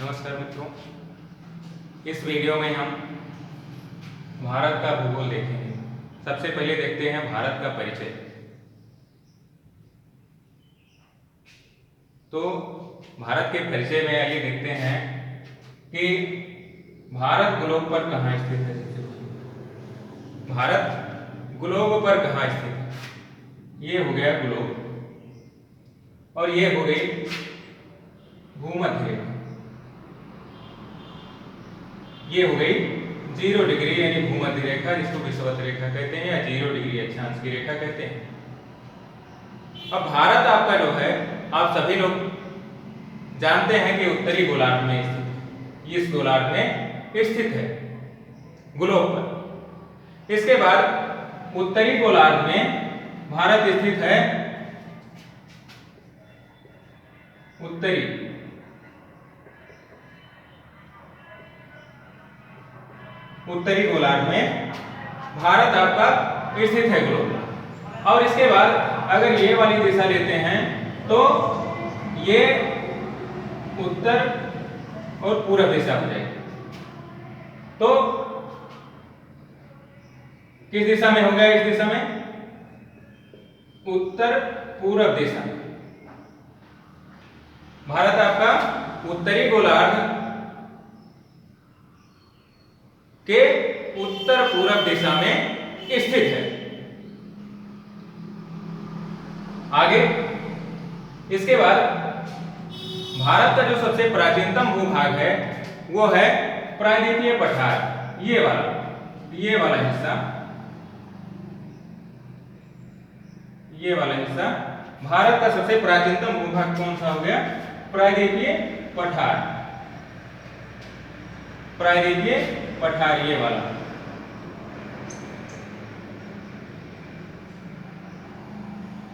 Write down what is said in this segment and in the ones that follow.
नमस्कार मित्रों, इस वीडियो में हम भारत का भूगोल देखेंगे। सबसे पहले देखते हैं भारत का परिचय। तो भारत के परिचय में आइए देखते हैं कि भारत ग्लोब पर कहाँ स्थित है। भारत ग्लोब पर कहाँ स्थित है? ये हो गया ग्लोब और ये हो गई भूमध्य रेखा। ये हो गई 0 डिग्री यानी भूमध्य रेखा, जिसको विषुवत रेखा कहते हैं या 0 डिग्री अक्षांश की रेखा कहते हैं। अब भारत आपका जो है, आप सभी लोग जानते हैं कि उत्तरी गोलार्ध में स्थित है। इस गोलार्ध में स्थित है ग्लोब पर। इसके बाद उत्तरी गोलार्ध में भारत स्थित है उत्तरी गोलार्ध में भारत आपका स्थित है ग्लोब। और इसके बाद अगर ये वाली दिशा लेते हैं तो ये उत्तर और पूर्व दिशा हो जाएगी। तो किस दिशा में हो गया? इस दिशा में उत्तर पूर्व दिशा। भारत आपका उत्तरी गोलार्ध के उत्तर पूर्व दिशा में स्थित है। आगे इसके बाद भारत का जो सबसे प्राचीनतम भूभाग है वो है प्रायद्वीपीय पठार। ये वाला हिस्सा, ये वाला हिस्सा भारत का सबसे प्राचीनतम भूभाग कौन सा हो गया? प्रायद्वीपीय पठार। प्रायद्वीपीय पठार ये वाला।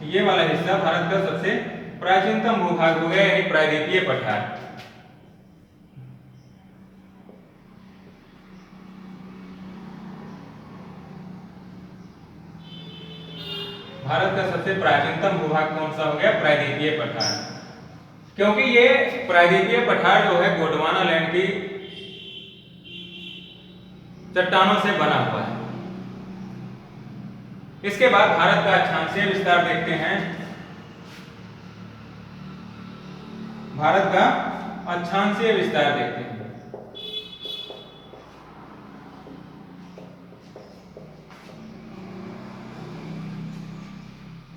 ये वाला हिस्सा भारत का सबसे प्राचीनतम भूभाग हो गया यानी प्रायद्वीपीय पठार। भारत का सबसे प्राचीनतम भूभाग कौन सा हो गया? प्रायद्वीपीय पठार। क्योंकि ये प्रायद्वीपीय पठार जो है गोंडवाना लैंड की चट्टानों से बना हुआ है। इसके बाद भारत का अक्षांशीय विस्तार देखते हैं। भारत का अक्षांशीय विस्तार देखते हैं।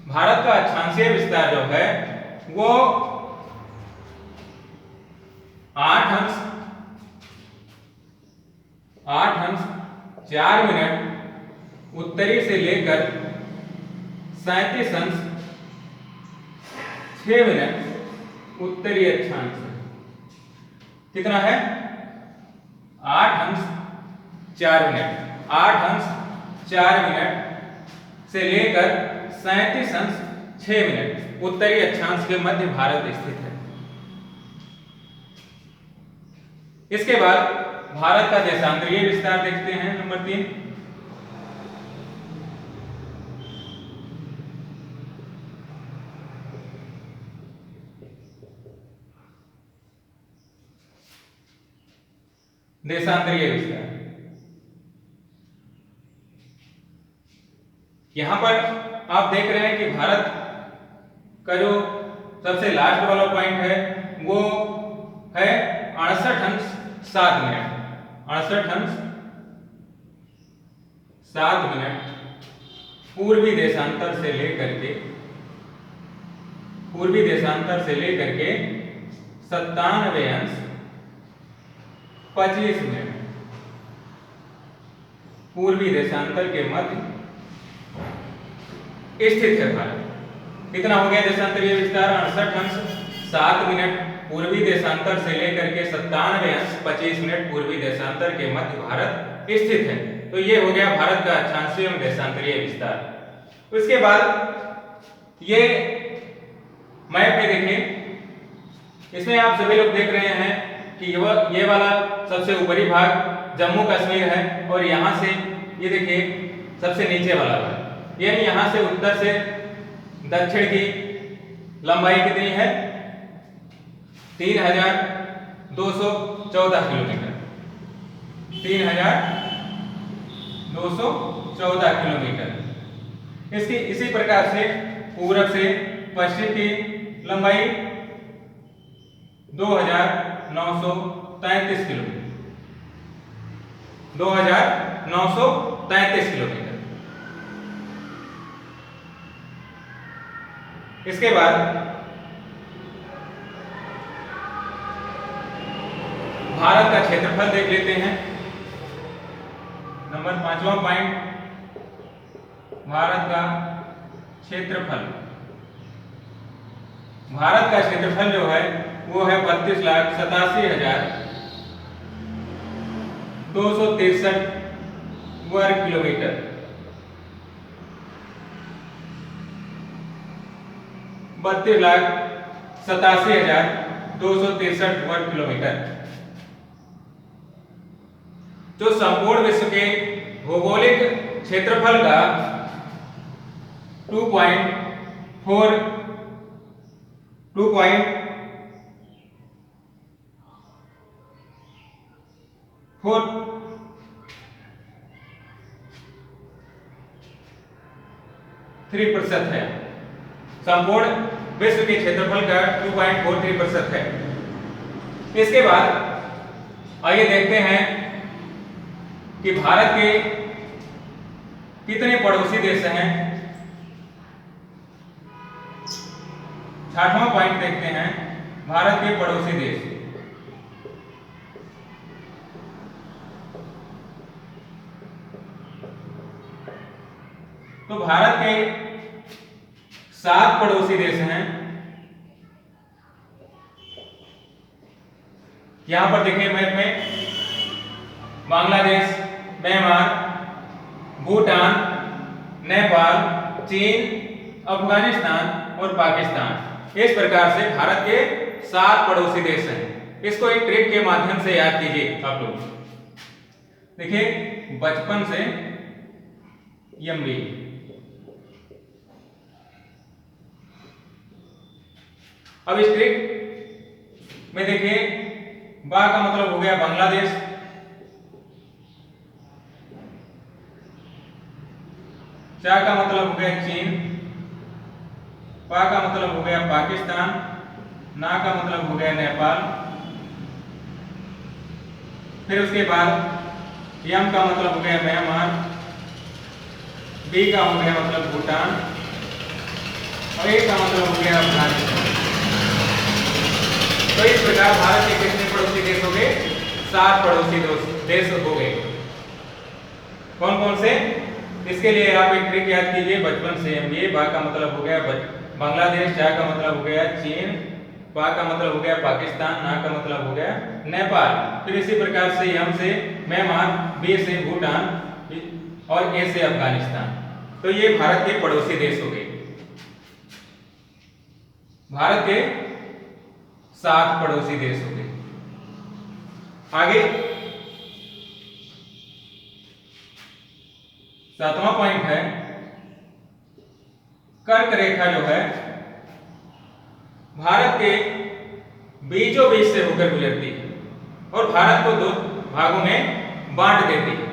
भारत का अक्षांशीय विस्तार जो है वो 8 अंश 4 मिनट उत्तरी से लेकर 37 अंश 6 मिनट उत्तरी अक्षांश। कितना है? 8 अंश 4 मिनट। 8 अंश 4 मिनट से लेकर 37 अंश 6 मिनट उत्तरी अक्षांश के मध्य भारत स्थित है। इसके बाद भारत का देशांतरीय विस्तार देखते हैं। नंबर 3, देशांतरीय विस्तार। यहां पर आप देख रहे हैं कि भारत का जो सबसे लास्ट वाला पॉइंट है वो है 68 अंश 7 मिनट। 68 अंश 7 मिनट पूर्वी देशांतर से लेकर के 97 अंश 25 मिनट पूर्वी देशांतर के मध्य स्थित है भारत। कितना हो गया देशांतरीय विस्तार? 68 अंश 7 मिनट पूर्वी देशांतर से लेकर के 97 अंश 25 मिनट पूर्वी देशांतर के मध्य भारत स्थित है। तो ये हो गया भारत का अक्षांशीय एवं देशांतरीय विस्तार। उसके बाद ये मैप में देखें, इसमें आप सभी लोग देख रहे हैं कि ये वाला सबसे ऊपरी भाग जम्मू कश्मीर है और यहां से ये देखिए सबसे नीचे वाला भाग, यानी यहां से उत्तर से दक्षिण की लंबाई कितनी है? 3000 3214 किलोमीटर, 3214 किलोमीटर। इसकी इसी प्रकार से पूरब से पश्चिम की लंबाई 2933 किलोमीटर, 2933 किलोमीटर। इसके बाद भारत का क्षेत्रफल देख लेते हैं। नंबर 5वां पॉइंट, भारत का क्षेत्रफल। भारत का क्षेत्रफल जो है वो है 32,87,263 वर्ग किलोमीटर। 32,87,263 वर्ग किलोमीटर, जो संपूर्ण विश्व के भौगोलिक क्षेत्रफल का 2.43% है। संपूर्ण विश्व के क्षेत्रफल का 2.43% है। इसके बाद आइए देखते हैं कि भारत के कितने पड़ोसी देश हैं। 60वां पॉइंट देखते हैं, भारत के पड़ोसी देश। तो भारत के 7 पड़ोसी देश हैं। यहां पर देखिए मैप में, बांग्लादेश, म्यांमार, भूटान, नेपाल, चीन, अफगानिस्तान और पाकिस्तान। इस प्रकार से भारत के 7 पड़ोसी देश हैं। इसको एक ट्रिक के माध्यम से याद कीजिए आप लोग। देखिए, बचपन से यम्बी, अब इस ट्रिक में देखिए, बा का मतलब हो गया बांग्लादेश, चा का मतलब हो गया चीन, पा का मतलब हो गया पाकिस्तान, ना का मतलब हो गया नेपाल, फिर उसके बाद यम का मतलब हो गया म्यांमार, बी का हो गया मतलब भूटान और ए का मतलब हो गया अफगानिस्तान। तो इस प्रकार भारत के कितने पड़ोसी देश हो गए? 7 पड़ोसी देश हो गए। कौन कौन से? इसके लिए आप एक ट्रिक याद कीजिए, बचपन से ये बा का मतलब हो गया बांग्लादेश, चा का मतलब हो गया चीन, पा का मतलब हो गया पाकिस्तान, ना का मतलब हो गया नेपाल, फिर इसी प्रकार से यम से म्यांमार, बी से भूटान और ए से अफगानिस्तान। तो ये भारत के पड़ोसी देश हो गए। भारत के 7 पड़ोसी देश हो गए। आगे 7वां पॉइंट है, कर्क रेखा जो है भारत के बीचों बीच से होकर गुजरती है और भारत को 2 भागों में बांट देती है।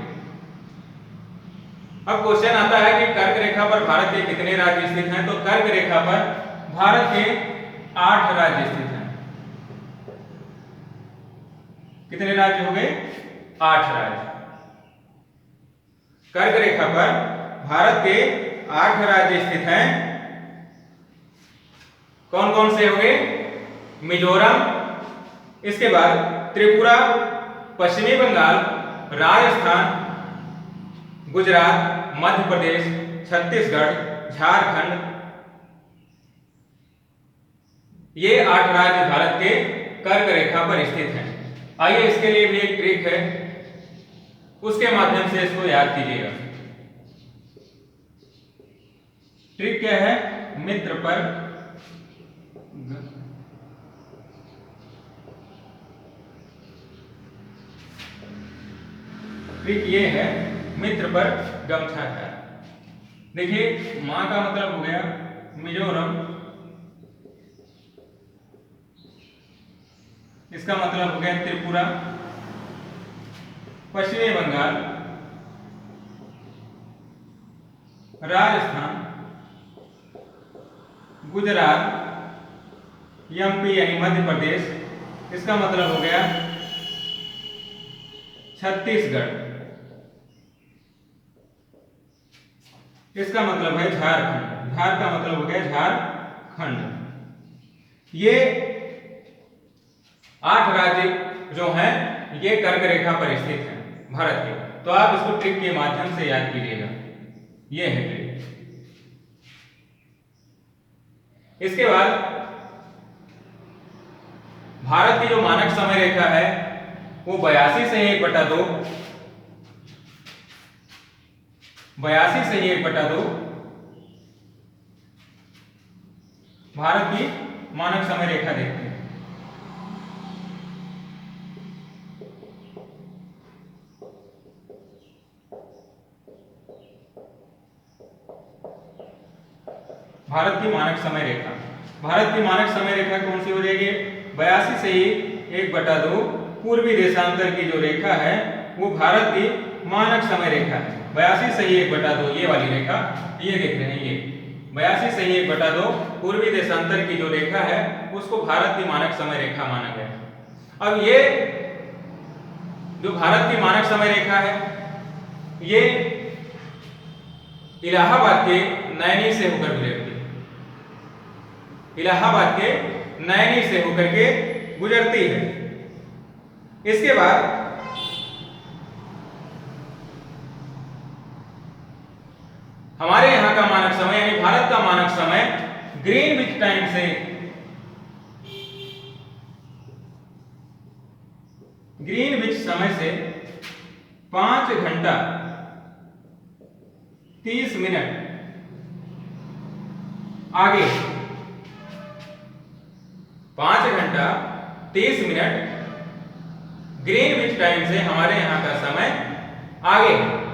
अब क्वेश्चन आता है कि कर्क रेखा पर भारत के कितने राज्य स्थित हैं? तो कर्क रेखा पर भारत के 8 राज्य स्थित हैं। कितने राज्य हो गए? 8 राज्य। कर्क रेखा पर भारत के 8 राज्य स्थित हैं। कौन कौन से होंगे? मिजोरम, इसके बाद त्रिपुरा, पश्चिमी बंगाल, राजस्थान, गुजरात, मध्य प्रदेश, छत्तीसगढ़, झारखंड। ये 8 राज्य भारत के कर्क रेखा पर स्थित हैं। आइए इसके लिए भी एक ट्रिक है, उसके माध्यम से इसको याद कीजिएगा। ट्रिक क्या है? मित्र पर ट्रिक ये है, मित्र पर गमछा है। देखिए, मां का मतलब हो गया मिजोरम, इसका मतलब हो गया त्रिपुरा, पश्चिमी बंगाल, राजस्थान, गुजरात, एमपी यानी मध्य प्रदेश, इसका मतलब हो गया छत्तीसगढ़, इसका मतलब है झारखंड, झार का मतलब हो गया झारखंड। ये 8 राज्य जो हैं ये कर्क रेखा पर स्थित हैं भारत के। तो आप इसको ट्रिक के माध्यम से याद कीजिएगा, ये है ट्रिक। इसके बाद भारत की जो मानक समय रेखा है वो 82 से 1/2, 82 से 1/2 भारत की मानक समय रेखा देखते हैं। भारत की मानक समय रेखा, भारत की मानक समय रेखा कौन सी हो जाएगी? 82 से 1/2 पूर्वी देशांतर की जो रेखा है वो भारत की मानक समय रेखा है। 82 से 1/2 ये वाली रेखा, ये देख रहे हैं, ये 82 से 1/2 पूर्वी देशांतर की जो रेखा है उसको भारत की मानक समय रेखा माना गया। अब ये जो भारत की मानक समय रेखा है ये इलाहाबाद के नैनी से होकर गुजरती है, इलाहाबाद के नैनी से होकर के गुजरती है। इसके बाद हमारे यहां का मानक समय यानी भारत का मानक समय ग्रीनविच टाइम से ग्रीनविच समय से 5 घंटा 30 मिनट आगे, 5 घंटा 30 मिनट ग्रीनविच टाइम से हमारे यहां का समय आगे है।